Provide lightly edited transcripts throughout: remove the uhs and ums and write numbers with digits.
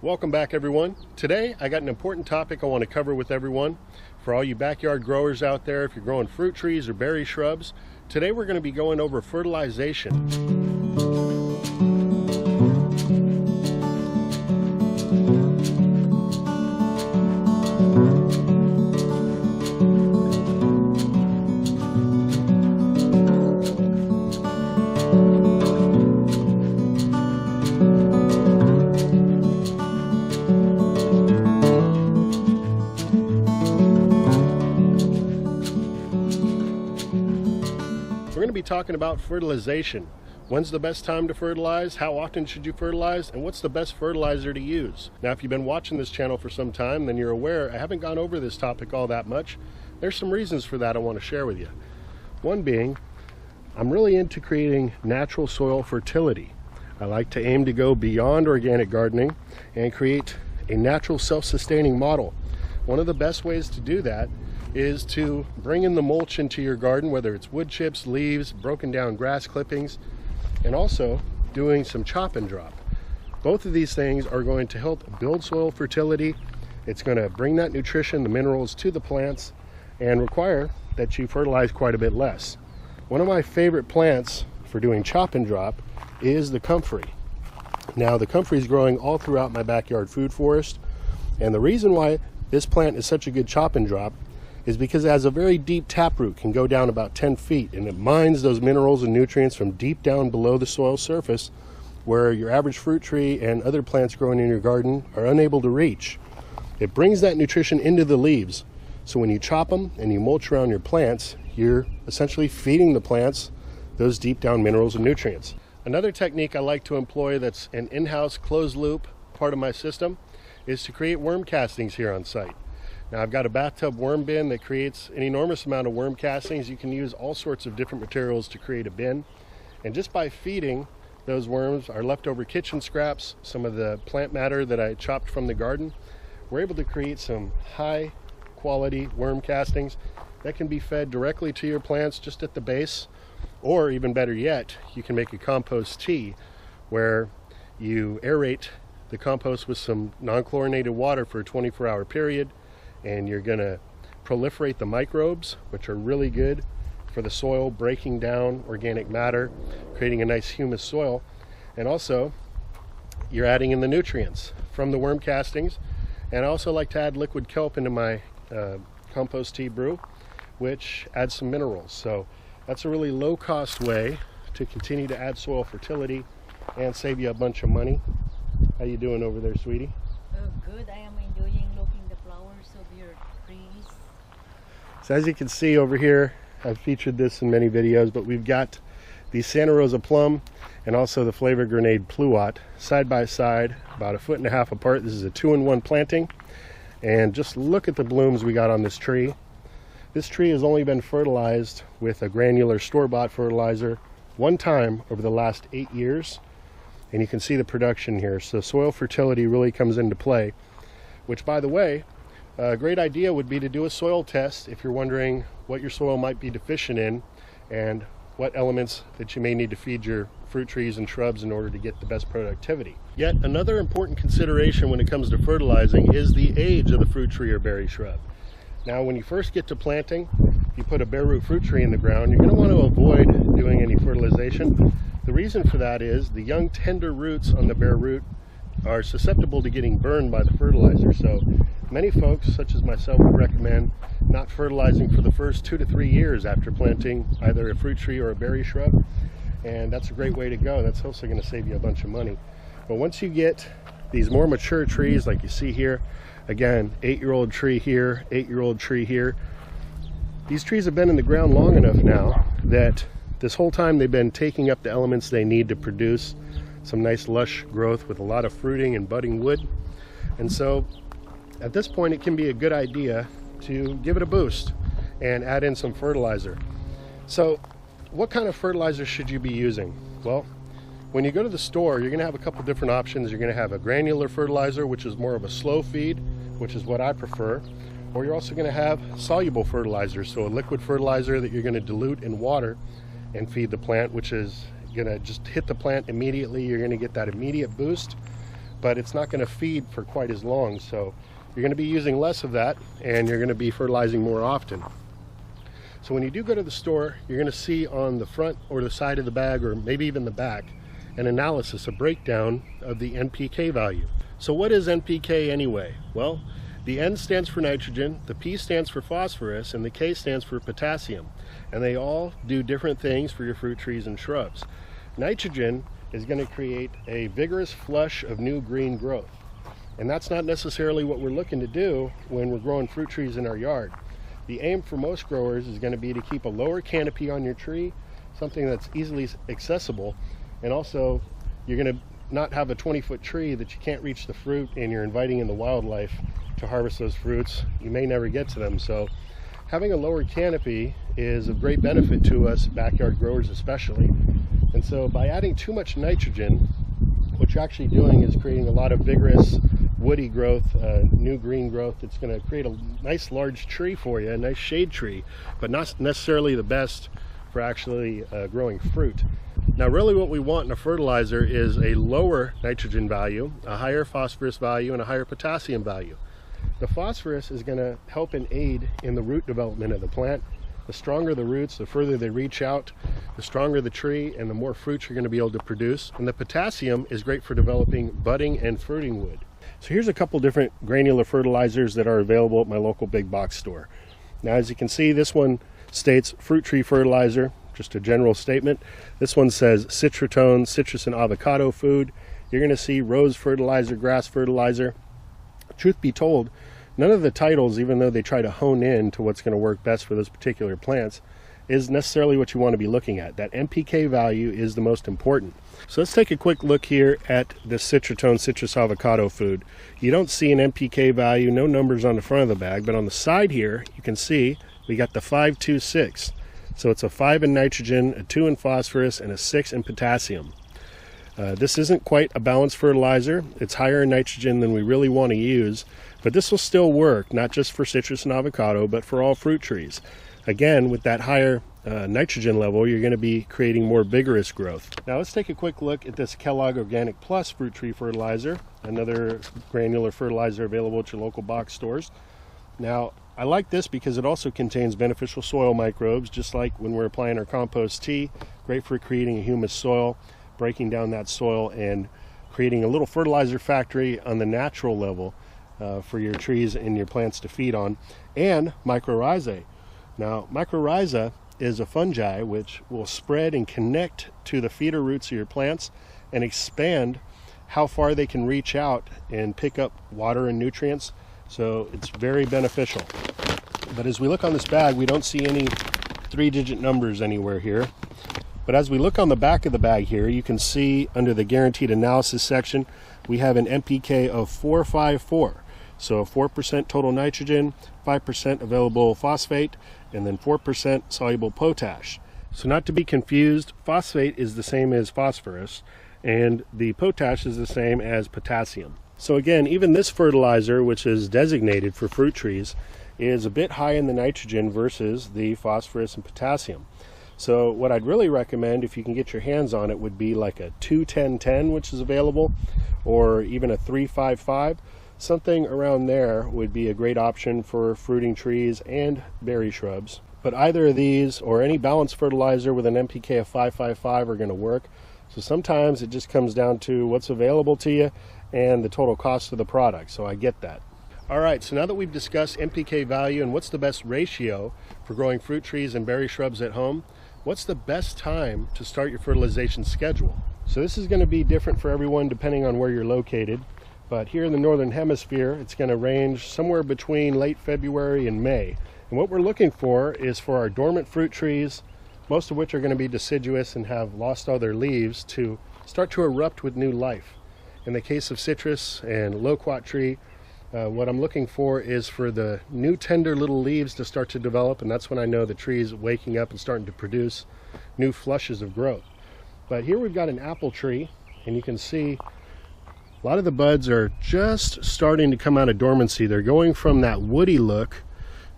Welcome back, everyone. Today I got an important topic I want to cover with everyone. For all you backyard growers out there, if you're growing fruit trees or berry shrubs, today we're going to be going over fertilization. We're going to be talking about fertilization. When's the best time to fertilize? How often should you fertilize? And what's the best fertilizer to use? Now, if you've been watching this channel for some time, then you're aware I haven't gone over this topic all that much. There's some reasons for that I want to share with you. One being, I'm really into creating natural soil fertility. I like to aim to go beyond organic gardening and create a natural self-sustaining model. One of the best ways to do that is to bring in the mulch into your garden, whether it's wood chips, leaves, broken down grass clippings, and also doing some chop and drop. Both of these things are going to help build soil fertility. It's going to bring that nutrition, the minerals to the plants, and require that you fertilize quite a bit less. One of my favorite plants for doing chop and drop is the comfrey. Now, the comfrey is growing all throughout my backyard food forest, and the reason why this plant is such a good chop and drop is because it has a very deep taproot, can go down about 10 feet, and it mines those minerals and nutrients from deep down below the soil surface where your average fruit tree and other plants growing in your garden are unable to reach. It brings that nutrition into the leaves, so when you chop them and you mulch around your plants, you're essentially feeding the plants those deep down minerals and nutrients. Another technique I like to employ that's an in-house closed loop part of my system is to create worm castings here on site. Now, I've got a bathtub worm bin that creates an enormous amount of worm castings. You can use all sorts of different materials to create a bin. And just by feeding those worms our leftover kitchen scraps, some of the plant matter that I chopped from the garden, we're able to create some high quality worm castings that can be fed directly to your plants just at the base. Or even better yet, you can make a compost tea where you aerate the compost with some non-chlorinated water for a 24-hour period. And you're going to proliferate the microbes, which are really good for the soil, breaking down organic matter, creating a nice humus soil. And also, you're adding in the nutrients from the worm castings. And I also like to add liquid kelp into my compost tea brew, which adds some minerals. So that's a really low-cost way to continue to add soil fertility and save you a bunch of money. How you doing over there, sweetie? Oh, good. I am enjoying looking the flowers of your trees. So as you can see over here, I've featured this in many videos, but we've got the Santa Rosa plum and also the Flavor Grenade pluot side by side, about 1.5 feet apart. This is a 2-in-1 planting, and just look at the blooms we got on this tree. This tree has only been fertilized with a granular store-bought fertilizer one time over the last 8 years, and you can see the production here. So soil fertility really comes into play, which, by the way, a great idea would be to do a soil test if you're wondering what your soil might be deficient in and what elements that you may need to feed your fruit trees and shrubs in order to get the best productivity. Yet another important consideration when it comes to fertilizing is the age of the fruit tree or berry shrub. Now, when you first get to planting, you put a bare root fruit tree in the ground, you're going to want to avoid doing any fertilization. The reason for that is the young tender roots on the bare root are susceptible to getting burned by the fertilizer. So many folks, such as myself, would recommend not fertilizing for the first 2 to 3 years after planting either a fruit tree or a berry shrub. And that's a great way to go. That's also going to save you a bunch of money. But once you get these more mature trees like you see here, again, 8-year-old tree here, 8-year-old tree here, these trees have been in the ground long enough now that this whole time they've been taking up the elements they need to produce some nice lush growth with a lot of fruiting and budding wood. And so at this point it can be a good idea to give it a boost and add in some fertilizer. So what kind of fertilizer should you be using? Well, when you go to the store, you're going to have a couple different options. You're going to have a granular fertilizer, which is more of a slow feed, which is what I prefer. Or you're also going to have soluble fertilizers, so a liquid fertilizer that you're going to dilute in water and feed the plant, which is going to just hit the plant immediately. You're going to get that immediate boost but it's not going to feed for quite as long. So you're going to be using less of that, and you're going to be fertilizing more often. So when you do go to the store, you're going to see on the front or the side of the bag, or maybe even the back, an analysis, a breakdown of the NPK value. So what is NPK anyway? Well, the N stands for nitrogen, the P stands for phosphorus, and the K stands for potassium. And they all do different things for your fruit trees and shrubs. Nitrogen is going to create a vigorous flush of new green growth. And that's not necessarily what we're looking to do when we're growing fruit trees in our yard. The aim for most growers is going to be to keep a lower canopy on your tree, something that's easily accessible, and also you're going to not have a 20-foot tree that you can't reach the fruit, and you're inviting in the wildlife to harvest those fruits. You may never get to them. So having a lower canopy is of great benefit to us backyard growers especially. And so by adding too much nitrogen, what you're actually doing is creating a lot of vigorous woody growth, new green growth. It's going to create a nice large tree for you, a nice shade tree, but not necessarily the best for actually growing fruit. Now really what we want in a fertilizer is a lower nitrogen value, a higher phosphorus value, and a higher potassium value. The phosphorus is going to help and aid in the root development of the plant. The stronger the roots, the further they reach out, the stronger the tree, and the more fruit you're going to be able to produce. And the potassium is great for developing budding and fruiting wood. So here's a couple different granular fertilizers that are available at my local big box store. Now as you can see, this one states fruit tree fertilizer, just a general statement. This one says citratone, citrus and avocado food. You're going to see rose fertilizer, grass fertilizer. Truth be told, none of the titles, even though they try to hone in to what's going to work best for those particular plants, is necessarily what you want to be looking at. That NPK value is the most important. So let's take a quick look here at the citratone citrus avocado food. You don't see an NPK value, no numbers on the front of the bag, but on the side here you can see we got the 526. So it's a 5 in nitrogen, a 2 in phosphorus, and a 6 in potassium. This isn't quite a balanced fertilizer. It's higher in nitrogen than we really want to use, but this will still work, not just for citrus and avocado, but for all fruit trees. Again, with that higher nitrogen level, you're going to be creating more vigorous growth. Now let's take a quick look at this Kellogg Organic Plus fruit tree fertilizer, another granular fertilizer available at your local box stores. Now, I like this because it also contains beneficial soil microbes, just like when we're applying our compost tea. Great for creating a humus soil, breaking down that soil and creating a little fertilizer factory on the natural level for your trees and your plants to feed on. And mycorrhizae. Now, mycorrhiza is a fungi which will spread and connect to the feeder roots of your plants and expand how far they can reach out and pick up water and nutrients. So it's very beneficial. But as we look on this bag, we don't see any 3-digit numbers anywhere here. But as we look on the back of the bag here, you can see under the guaranteed analysis section, we have an NPK of 454. So 4% total nitrogen, 5% available phosphate, and then 4% soluble potash. So not to be confused, phosphate is the same as phosphorus, and the potash is the same as potassium. So again, even this fertilizer, which is designated for fruit trees, is a bit high in the nitrogen versus the phosphorus and potassium. So what I'd really recommend, if you can get your hands on it, would be like a 2-10-10, which is available, or even a 3-5-5. Something around there would be a great option for fruiting trees and berry shrubs. But either of these or any balanced fertilizer with an NPK of 5-5-5 are going to work. So sometimes it just comes down to what's available to you and the total cost of the product. So I get that. All right, so now that we've discussed NPK value and what's the best ratio for growing fruit trees and berry shrubs at home, what's the best time to start your fertilization schedule? So this is going to be different for everyone depending on where you're located. But here in the northern hemisphere, it's going to range somewhere between late February and May. And what we're looking for is for our dormant fruit trees, most of which are going to be deciduous and have lost all their leaves, to start to erupt with new life. In the case of citrus and loquat tree, what I'm looking for is for the new tender little leaves to start to develop, and that's when I know the tree is waking up and starting to produce new flushes of growth. But here we've got an apple tree, and you can see a lot of the buds are just starting to come out of dormancy. They're going from that woody look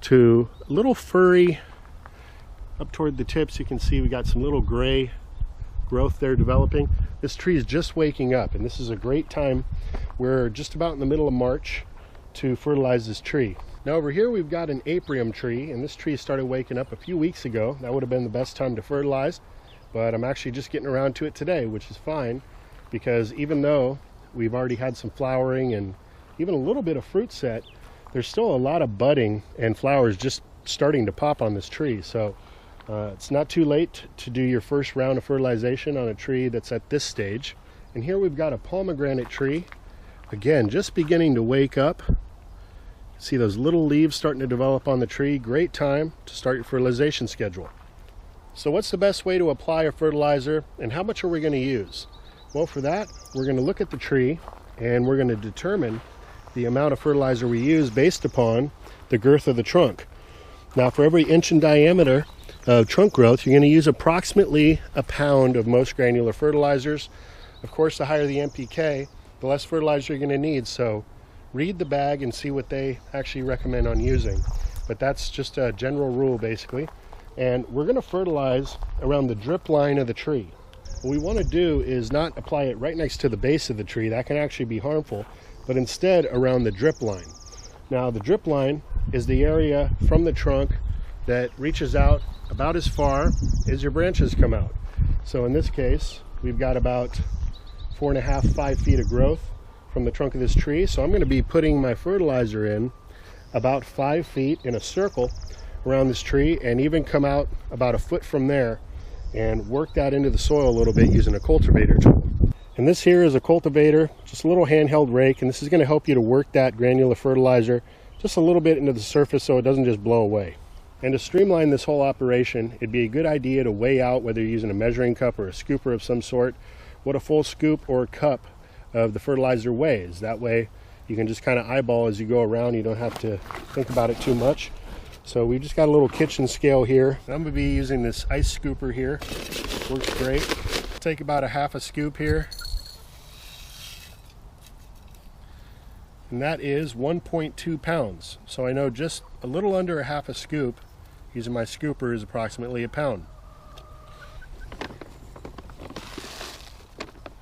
to a little furry. Up toward the tips you can see we got some little gray growth they're developing. This tree is just waking up, and this is a great time. We're just about in the middle of March to fertilize this tree. Now over here we've got an apium tree, and this tree started waking up a few weeks ago. That would have been the best time to fertilize, but I'm actually just getting around to it today, which is fine, because even though we've already had some flowering and even a little bit of fruit set, there's still a lot of budding and flowers just starting to pop on this tree. So it's not too late to do your first round of fertilization on a tree that's at this stage. And here we've got a pomegranate tree, again just beginning to wake up. See those little leaves starting to develop on the tree. Great time to start your fertilization schedule. So what's the best way to apply a fertilizer, and how much are we going to use? Well, for that we're going to look at the tree and we're going to determine the amount of fertilizer we use based upon the girth of the trunk. Now for every inch in diameter of trunk growth, you're going to use approximately a pound of most granular fertilizers. Of course, the higher the NPK, the less fertilizer you're going to need. So read the bag and see what they actually recommend on using. But that's just a general rule basically. And we're going to fertilize around the drip line of the tree. What we want to do is not apply it right next to the base of the tree. That can actually be harmful, but instead around the drip line. Now the drip line is the area from the trunk that reaches out about as far as your branches come out. So in this case, we've got about 4.5 to 5 feet of growth from the trunk of this tree. So I'm going to be putting my fertilizer in about 5 feet in a circle around this tree, and even come out about a foot from there and work that into the soil a little bit using a cultivator tool. And this here is a cultivator, just a little handheld rake, and this is going to help you to work that granular fertilizer just a little bit into the surface so it doesn't just blow away. And to streamline this whole operation, it'd be a good idea to weigh out, whether you're using a measuring cup or a scooper of some sort, what a full scoop or cup of the fertilizer weighs. That way you can just kind of eyeball as you go around. You don't have to think about it too much. So we just got a little kitchen scale here. I'm going to be using this ice scooper here. Works great. Take about a half a scoop here. And that is 1.2 pounds. So I know just a little under a half a scoop using my scooper is approximately a pound.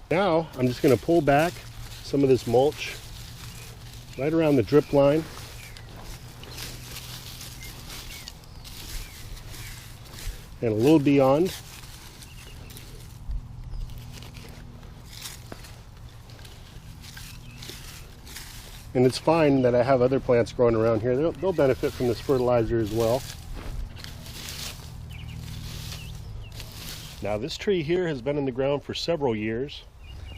Now I'm just going to pull back some of this mulch right around the drip line. And a little beyond. And it's fine that I have other plants growing around here. They'll benefit from this fertilizer as well. Now this tree here has been in the ground for several years.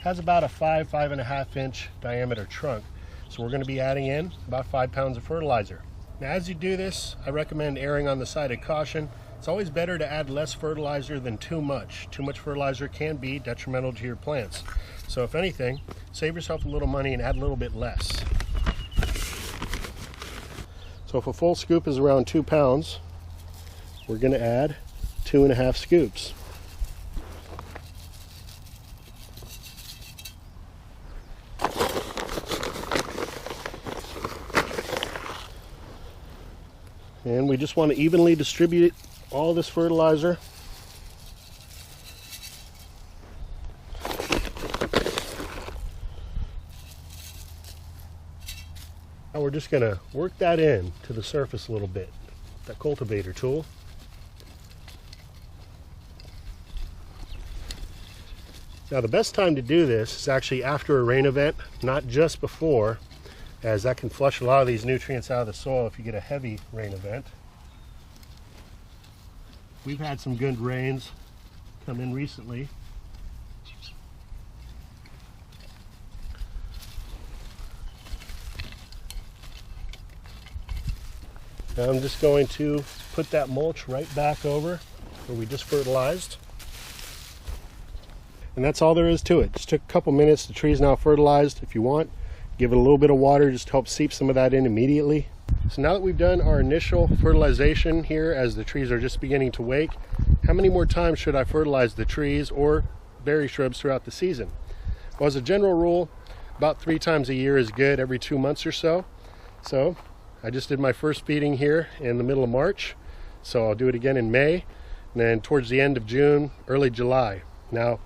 Has about a 5.5 inch diameter trunk. So we're going to be adding in about 5 pounds of fertilizer. Now as you do this, I recommend erring on the side of caution. It's always better to add less fertilizer than too much. Too much fertilizer can be detrimental to your plants. So if anything, save yourself a little money and add a little bit less. So if a full scoop is around 2 pounds, we're going to add 2.5 scoops. And we just want to evenly distribute all this fertilizer. Now we're just going to work that in to the surface a little bit, that cultivator tool. Now the best time to do this is actually after a rain event, not just before, as that can flush a lot of these nutrients out of the soil if you get a heavy rain event. We've had some good rains come in recently. Now I'm just going to put that mulch right back over where we just fertilized. And that's all there is to it. Just took a couple minutes. The tree's now fertilized. If you want, give it a little bit of water, just to help seep some of that in immediately. So now that we've done our initial fertilization here as the trees are just beginning to wake, how many more times should I fertilize the trees or berry shrubs throughout the season? Well, as a general rule, about 3 times a year is good, every 2 months or so. So I just did my first feeding here in the middle of March, so I'll do it again in May, and then towards the end of June, early July. Now,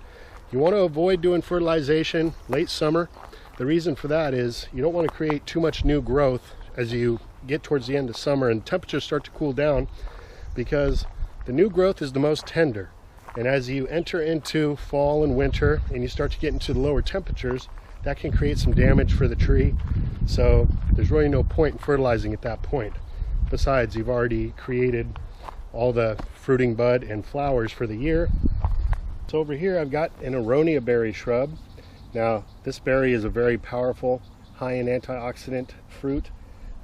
you want to avoid doing fertilization late summer. The reason for that is you don't want to create too much new growth as you get towards the end of summer and temperatures start to cool down, because the new growth is the most tender. And as you enter into fall and winter and you start to get into the lower temperatures, that can create some damage for the tree. So there's really no point in fertilizing at that point. Besides, you've already created all the fruiting bud and flowers for the year. So over here I've got an aronia berry shrub. Now this berry is a very powerful, high in antioxidant fruit.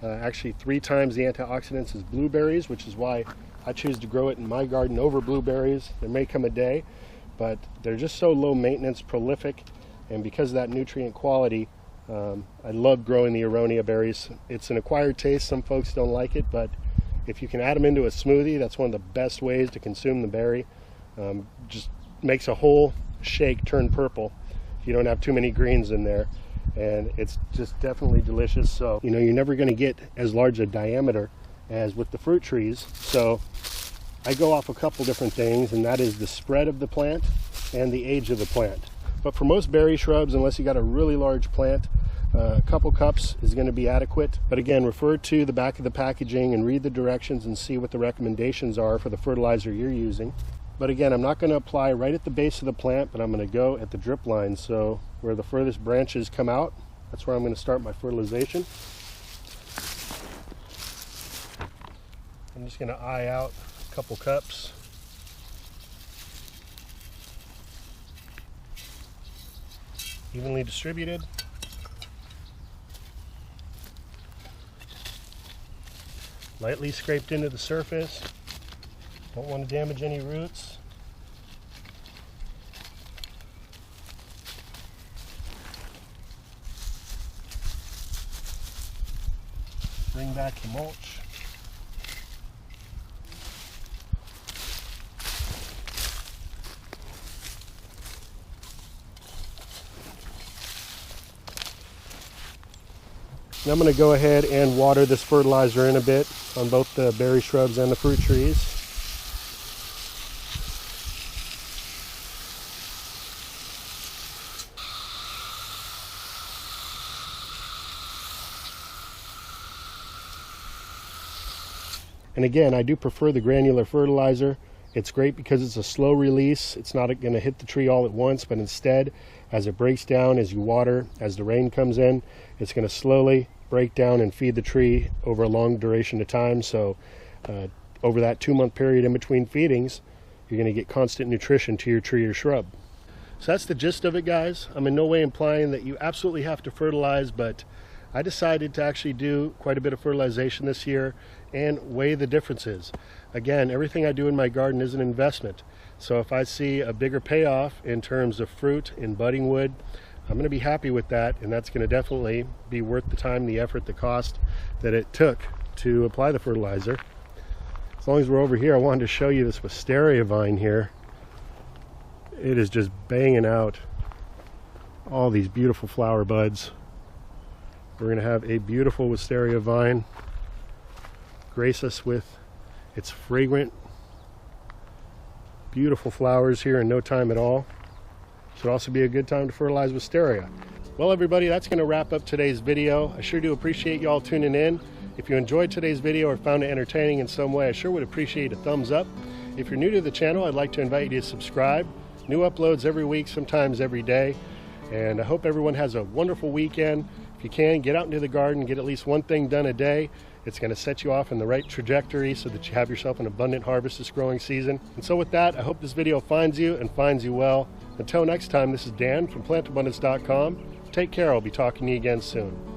Actually 3 times the antioxidants as blueberries, which is why I choose to grow it in my garden over blueberries. There may come a day, but they're just so low maintenance, prolific, and because of that nutrient quality, I love growing the aronia berries. It's an acquired taste. Some folks don't like it, but if you can add them into a smoothie, that's one of the best ways to consume the berry. Just makes a whole shake turn purple if you don't have too many greens in there, and it's just definitely delicious. So you're never going to get as large a diameter as with the fruit trees, so I go off a couple different things, and that is the spread of the plant and the age of the plant. But for most berry shrubs, unless you got a really large plant, a couple cups is going to be adequate. But again, refer to the back of the packaging and read the directions and see what the recommendations are for the fertilizer you're using. But again, I'm not going to apply right at the base of the plant, but I'm going to go at the drip line. So where the furthest branches come out, that's where I'm going to start my fertilization. I'm just going to eye out a couple cups. Evenly distributed. Lightly scraped into the surface. Don't want to damage any roots. Bring back the mulch. Now I'm going to go ahead and water this fertilizer in a bit on both the berry shrubs and the fruit trees. And again, I do prefer the granular fertilizer. It's great because it's a slow release. It's not going to hit the tree all at once, but instead, as it breaks down, as you water, as the rain comes in, it's going to slowly break down and feed the tree over a long duration of time. So over that 2-month period in between feedings, you're going to get constant nutrition to your tree or shrub. So that's the gist of it, guys. I'm in no way implying that you absolutely have to fertilize, but I decided to actually do quite a bit of fertilization this year and weigh the differences. Again, everything I do in my garden is an investment. So if I see a bigger payoff in terms of fruit and budding wood, I'm going to be happy with that, and that's going to definitely be worth the time, the effort, the cost that it took to apply the fertilizer. As long as we're over here, I wanted to show you this wisteria vine here. It is just banging out all these beautiful flower buds. We're going to have a beautiful wisteria vine grace us with its fragrant, beautiful flowers here in no time at all. Should also be a good time to fertilize wisteria. Well, everybody, that's going to wrap up today's video. I sure do appreciate you all tuning in. If you enjoyed today's video or found it entertaining in some way, I sure would appreciate a thumbs up. If you're new to the channel, I'd like to invite you to subscribe. New uploads every week, sometimes every day. And I hope everyone has a wonderful weekend. If you can, get out into the garden, get at least one thing done a day. It's going to set you off in the right trajectory so that you have yourself an abundant harvest this growing season. And so with that, I hope this video finds you and finds you well. Until next time, this is Dan from plantabundance.com. Take care. I'll be talking to you again soon.